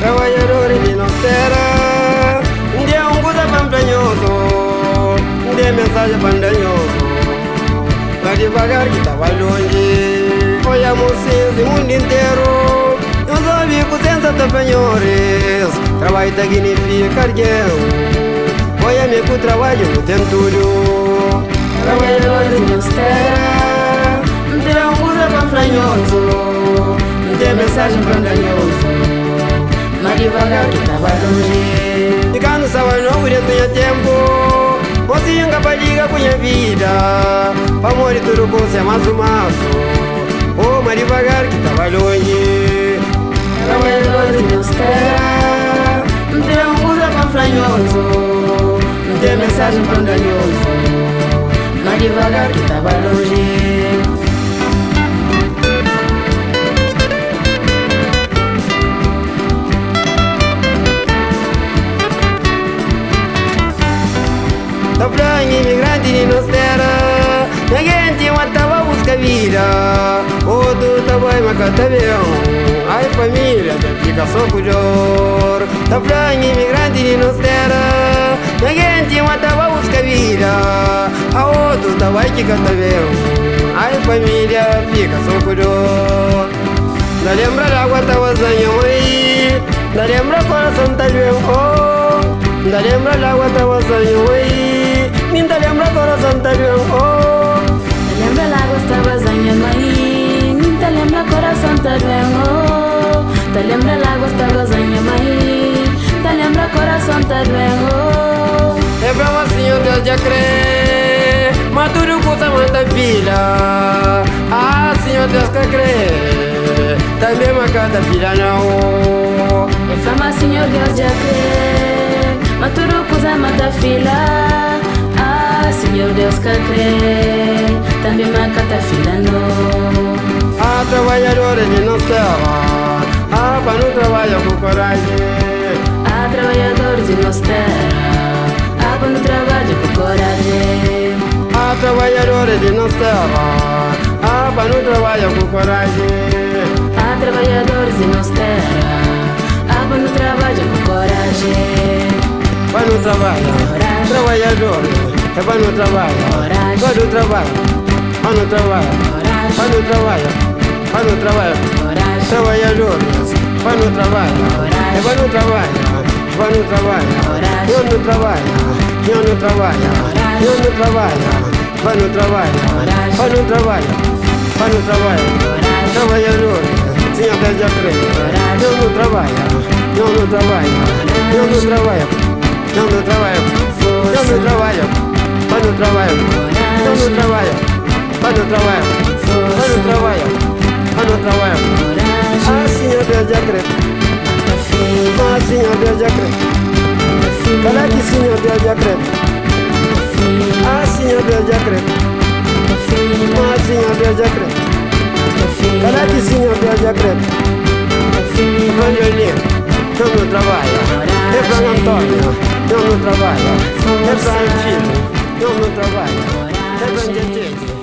Trabalhadores de nossa terra, dia coisa pantanhoso, dia mensagem pantanhoso. Vai devagar que tava longe, olhamos o mundo inteiro. Eu só vi com sensação penhores, trabalho significa alguém. Olha-me com o trabalho não tem tudo. Trabalhadores de nossa terra, dia coisa pantanhoso, dia mensagem pantanhoso. Mas devagar que tava longe. E quando estava novo já tinha tempo, mocinho capaz de ligar com minha vida, pra morrer tudo com seu maço. Oh, mas devagar que tava longe. Trabalhadores de nossa terra, não tem coisa panflanhoso, não tem mensagem pandanhoso. Mas devagar que tava longe. Tá falando imigrante de nossa terra, ninguém tinha uma tava busca vida. Outro tava em Macatabeão, ai família já fica só com dor. Tá falando imigrante de nossa terra, ninguém tinha uma tava busca vida. A outro tava em Macatabeão, ai família fica só com dor. Da lembra da água tava zanhando aí, da lembra coração tá doendo. Da lembra da água tava zanhando aí, minta lembra coração tá doendo. Da lembra da água tava zanhando aí, minta lembra coração tá doendo. Da lembra da água tava zanhando aí, da lembra coração tá doendo. É pra uma senhora Deus já crê, mas tudo custa manda filha. Ah, senhor Deus que crê, também uma cada filha não. É fama, senhor Deus já crê, mas tudo custa manda filha. Ah, senhor Deus que crê, também uma cada filha não. Ah, trabalhadores de nossa terra, ah, para não trabalhar com coragem. Ah, trabalhadores de nossa terra, ah, para não trabalhar com coragem. Ah, trabalhadores de nossa terra, ah, para não trabalhar com coragem. Ah, trabalhadores de nossa terra, ah, para não trabalhar com coragem. Para não trabalhar, trabalhadores, é para não trabalhar, para não trabalhar, para não trabalhar, para não trabalhar, para não trabalhar, trabalhadores, para não trabalhar, é para não trabalhar, para não trabalhar, eu não trabalho, eu não trabalho, eu não trabalho, para não trabalhar, para não trabalhar, para não trabalhar, trabalhadores, senhor Deus já crê, eu não trabalho, eu não trabalho, eu não trabalho. Eu não trabalho, eu não trabalho, para não trabalho, eu não trabalho, para não trabalho, para não trabalho, para não trabalho. Ah, senhor Deus já crê, ah, senhor Deus já crê, cadê que senhor Deus já crê? Ah, senhor Deus já crê, ah, senhor Deus já crê, cadê que senhor Deus já crê? Evangelista, eu não trabalho, Efraim Antônio, eu não trabalho, Efraim Filho, eu não trabalho, Efraim Tete.